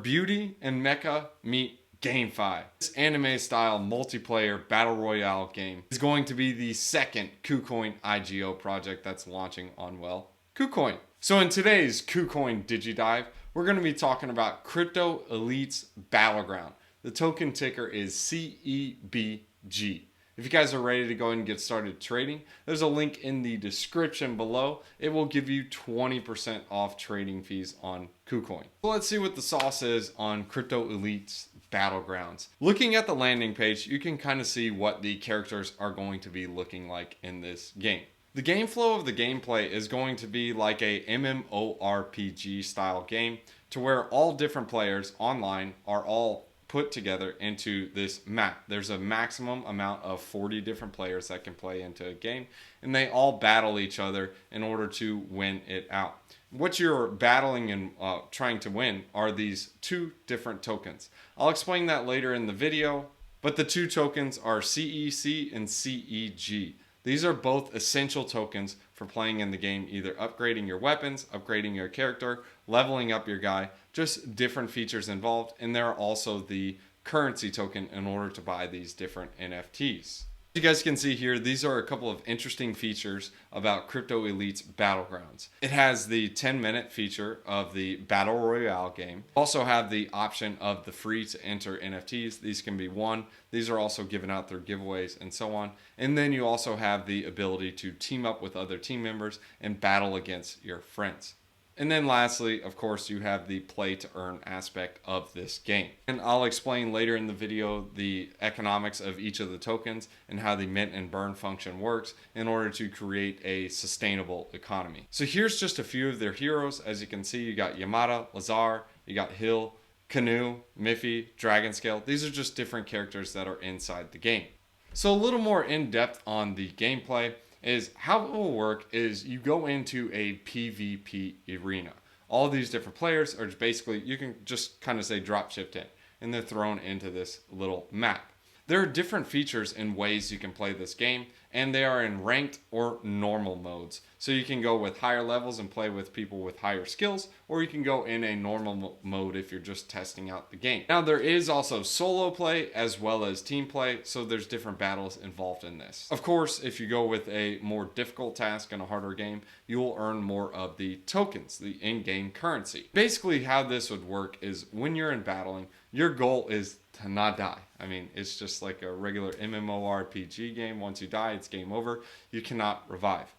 Beauty and MECHA meet GameFi. This anime-style multiplayer Battle Royale game is going to be the second KuCoin IGO project that's launching on, well, KuCoin. So in today's KuCoin DigiDive, we're going to be talking about Crypto Elite's Battleground. The token ticker is CEBG. If you guys are ready to go ahead and get started trading, there's a link in the description below. It will give you 20% off trading fees on KuCoin. So let's see what the sauce is on Crypto Elite's Battlegrounds. Looking at the landing page, you can kind of see what the characters are going to be looking like in this game. The game flow of the gameplay is going to be like a MMORPG style game, to where all different players online are all put together into this map. There's a maximum amount of 40 different players that can play into a game, and they all battle each other in order to win it out. What you're battling and trying to win are these two different tokens. I'll explain that later in the video, but the two tokens are CEC and CEG. These are both essential tokens for playing in the game, either upgrading your weapons, upgrading your character, leveling up your guy, just different features involved. And there are also the currency token in order to buy these different NFTs. As you guys can see here, these are a couple of interesting features about Crypto Elite's Battlegrounds. It has the 10-minute feature of the Battle Royale game. Also have the option of the free to enter NFTs. These can be won. These are also given out through giveaways and so on. And then you also have the ability to team up with other team members and battle against your friends. And then lastly, of course, you have the play to earn aspect of this game. And I'll explain later in the video the economics of each of the tokens and how the mint and burn function works in order to create a sustainable economy. So here's just a few of their heroes. As you can see, you got Yamada, Lazar, you got Hill, Canoe, Miffy, Dragonscale. These are just different characters that are inside the game. So a little more in depth on the gameplay is how it will work is you go into a PvP arena. All these different players are basically, you can just kind of say drop shipped in, and they're thrown into this little map. There are different features and ways you can play this game, and they are in ranked or normal modes. So you can go with higher levels and play with people with higher skills, or you can go in a normal mode if you're just testing out the game. Now there is also solo play as well as team play, so there's different battles involved in this. Of course, if you go with a more difficult task and a harder game, you will earn more of the tokens, the in-game currency. Basically how this would work is when you're in battling, your goal is to not die. I mean, it's just like a regular MMORPG game. Once you die, it's game over. You cannot revive.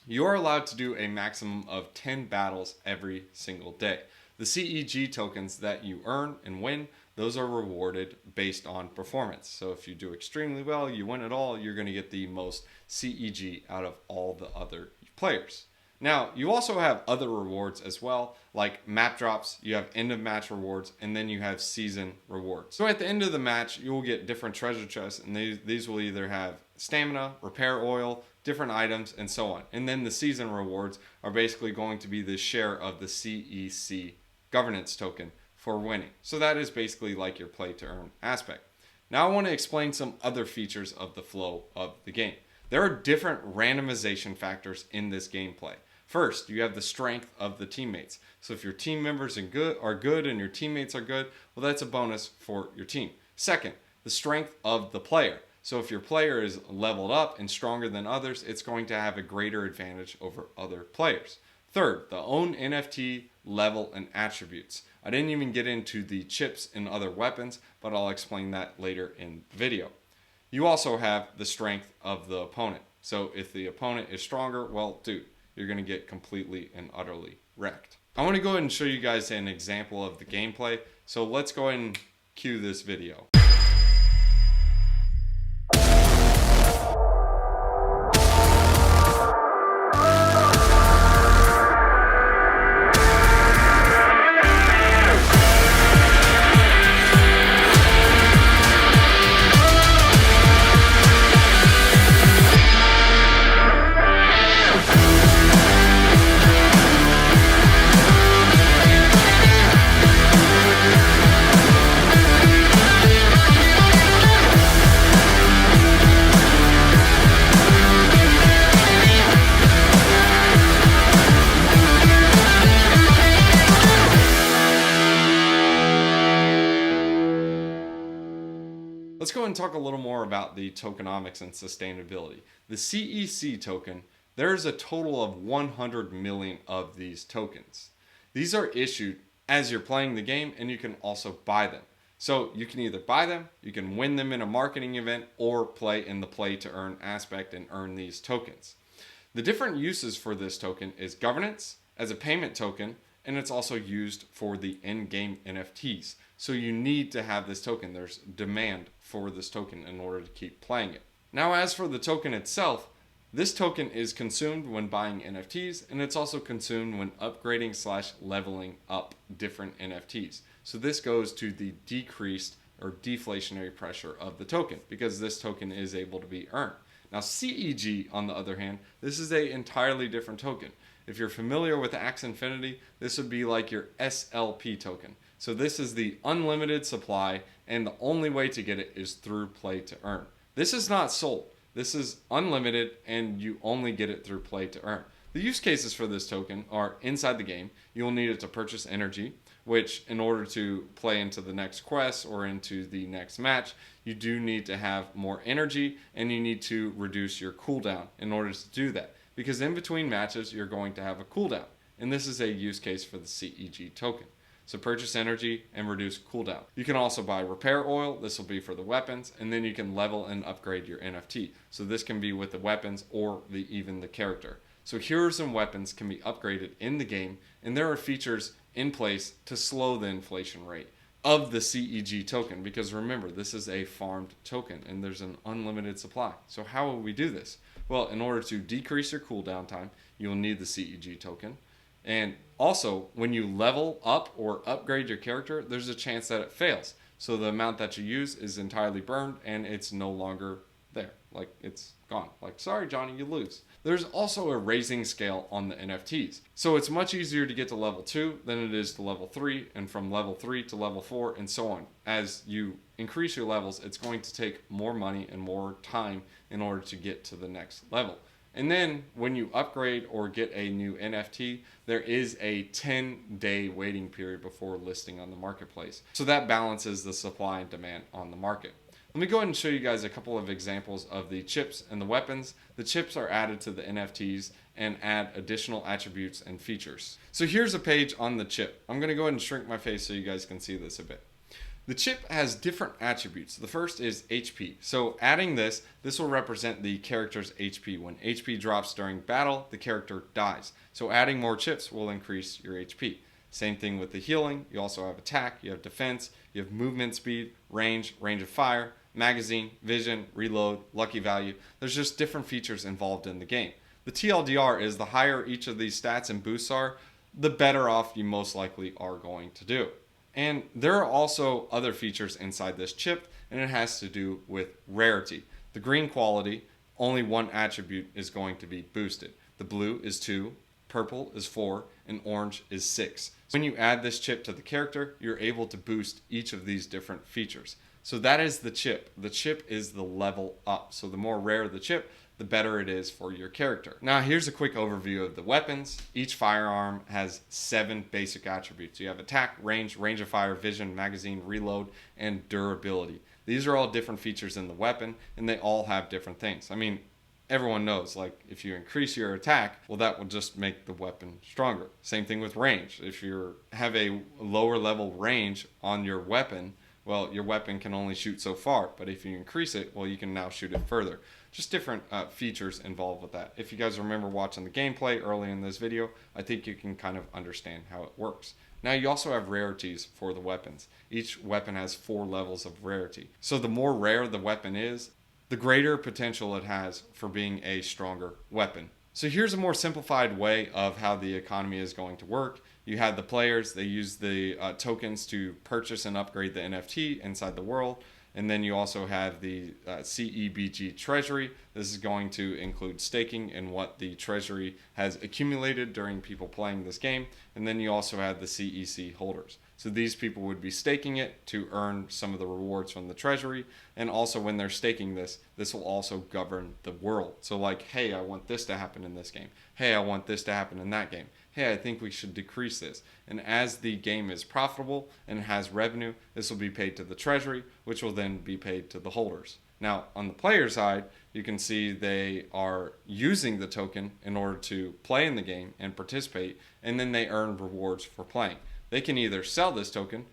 You are allowed to do a maximum of 10 battles every single day. The CEG tokens that you earn and win, those are rewarded based on performance. So if you do extremely well, you win it all, you're going to get the most CEG out of all the other players. Now, you also have other rewards as well, like map drops, you have end of match rewards, and then you have season rewards. So at the end of the match, you will get different treasure chests, and these will either have stamina, repair oil, different items, and so on. And then the season rewards are basically going to be the share of the CEC governance token for winning. So that is basically like your play to earn aspect. Now I want to explain some other features of the flow of the game. There are different randomization factors in this gameplay. First, you have the strength of the teammates. So if your team members are good and your teammates are good, well, that's a bonus for your team. Second, the strength of the player. So if your player is leveled up and stronger than others, it's going to have a greater advantage over other players. Third, the own NFT level and attributes. I didn't even get into the chips and other weapons, but I'll explain that later in the video. You also have the strength of the opponent. So if the opponent is stronger, well, dude, you're going to get completely and utterly wrecked. I want to go ahead and show you guys an example of the gameplay. So let's go ahead and cue this video. Let's go ahead and talk a little more about the tokenomics and sustainability. The CEC token, there's a total of 100 million of these tokens. These are issued as you're playing the game, and you can also buy them. So you can either buy them, you can win them in a marketing event, or play in the play to earn aspect and earn these tokens. The different uses for this token is governance, as a payment token, and it's also used for the in-game NFTs. So you need to have this token. There's demand for this token in order to keep playing it. Now, as for the token itself, this token is consumed when buying NFTs, and it's also consumed when upgrading / leveling up different NFTs. So this goes to the decreased or deflationary pressure of the token, because this token is able to be earned. Now, CEG, on the other hand, this is an entirely different token. If you're familiar with Axie Infinity, this would be like your SLP token. So this is the unlimited supply, and the only way to get it is through play to earn. This is not sold. This is unlimited, and you only get it through play to earn. The use cases for this token are inside the game. You'll need it to purchase energy, which in order to play into the next quest or into the next match, you do need to have more energy, and you need to reduce your cooldown in order to do that. Because in between matches, you're going to have a cooldown. And this is a use case for the CEG token. So purchase energy and reduce cooldown. You can also buy repair oil. This will be for the weapons. And then you can level and upgrade your NFT. So this can be with the weapons or even the character. So heroes and weapons can be upgraded in the game. And there are features in place to slow the inflation rate of the CEG token. Because remember, this is a farmed token and there's an unlimited supply. So how will we do this? Well, in order to decrease your cooldown time, you'll need the CEG token. And also, when you level up or upgrade your character, there's a chance that it fails. So the amount that you use is entirely burned and it's no longer there. Like, it's gone. Like, sorry, Johnny, you lose. There's also a raising scale on the NFTs. So it's much easier to get to level 2 than it is to level 3, and from level 3 to level 4, and so on. As you increase your levels, it's going to take more money and more time in order to get to the next level. And then when you upgrade or get a new NFT, there is a 10-day waiting period before listing on the marketplace. So that balances the supply and demand on the market. Let me go ahead and show you guys a couple of examples of the chips and the weapons. The chips are added to the NFTs and add additional attributes and features. So here's a page on the chip. I'm going to go ahead and shrink my face so you guys can see this a bit. The chip has different attributes. The first is HP. So adding this will represent the character's HP. When HP drops during battle, the character dies. So adding more chips will increase your HP. Same thing with the healing. You also have attack, you have defense, you have movement speed, range of fire, magazine, vision, reload, lucky value. There's just different features involved in the game. The TLDR is the higher each of these stats and boosts are, the better off you most likely are going to do. And there are also other features inside this chip, and it has to do with rarity. The green quality, only one attribute is going to be boosted. The blue is 2, purple is 4, and orange is 6. When you add this chip to the character, you're able to boost each of these different features. So that is the chip. The chip is the level up. So the more rare the chip, the better it is for your character. Now here's a quick overview of the weapons. Each firearm has 7 basic attributes. You have attack, range of fire, vision, magazine, reload, and durability. These are all different features in the weapon, and they all have different things. I mean, everyone knows, like, if you increase your attack, well, that will just make the weapon stronger. Same thing with range. If you have a lower level range on your weapon, well, your weapon can only shoot so far, but if you increase it, well, you can now shoot it further. Just different features involved with that. If you guys remember watching the gameplay early in this video, I think you can kind of understand how it works. Now you also have rarities for the weapons. Each weapon has 4 levels of rarity. So the more rare the weapon is, the greater potential it has for being a stronger weapon. So here's a more simplified way of how the economy is going to work. You have the players, they use the tokens to purchase and upgrade the NFT inside the world. And then you also have the CEBG treasury. This is going to include staking and what the treasury has accumulated during people playing this game. And then you also have the CEC holders. So these people would be staking it to earn some of the rewards from the treasury. And also when they're staking this will also govern the world. So like, hey, I want this to happen in this game. Hey, I want this to happen in that game. hey, I think we should decrease this. And as the game is profitable and has revenue, this will be paid to the treasury, which will then be paid to the holders. Now, on the player side, you can see they are using the token in order to play in the game and participate, and then they earn rewards for playing. They can either sell this token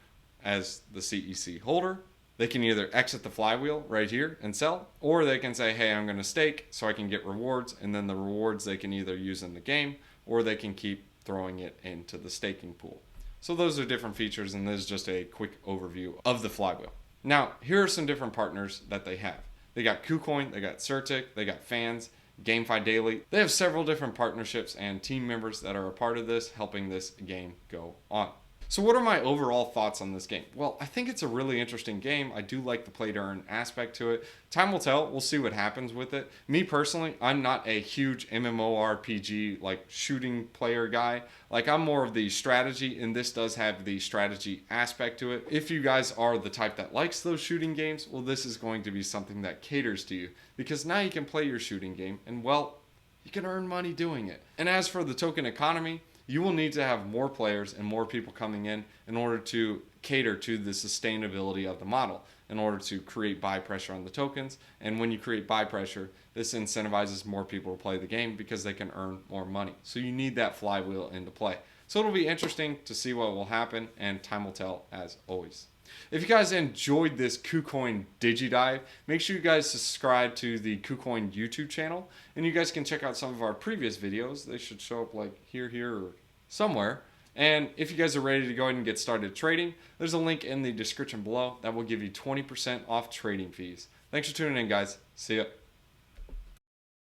as the CEC holder, they can either exit the flywheel right here and sell, or they can say, hey, I'm going to stake so I can get rewards, and then the rewards they can either use in the game, or they can keep throwing it into the staking pool. So those are different features, and this is just a quick overview of the flywheel. Now, here are some different partners that they have. They got KuCoin, they got Certic, they got Fans, GameFi Daily. They have several different partnerships and team members that are a part of this, helping this game go on. So what are my overall thoughts on this game? Well, I think it's a really interesting game. I do like the play to earn aspect to it. Time will tell. We'll see what happens with it. Me personally, I'm not a huge MMORPG like shooting player guy. Like, I'm more of the strategy, and this does have the strategy aspect to it. If you guys are the type that likes those shooting games, well, this is going to be something that caters to you, because now you can play your shooting game and, well, you can earn money doing it. And as for the token economy, you will need to have more players and more people coming in order to cater to the sustainability of the model, in order to create buy pressure on the tokens. And when you create buy pressure, this incentivizes more people to play the game because they can earn more money. So you need that flywheel into play. So it'll be interesting to see what will happen, and time will tell as always. If you guys enjoyed this KuCoin DigiDive, make sure you guys subscribe to the KuCoin YouTube channel, and you guys can check out some of our previous videos. They should show up like here, or somewhere. And if you guys are ready to go ahead and get started trading, there's a link in the description below that will give you 20% off trading fees. Thanks for tuning in, guys. See ya.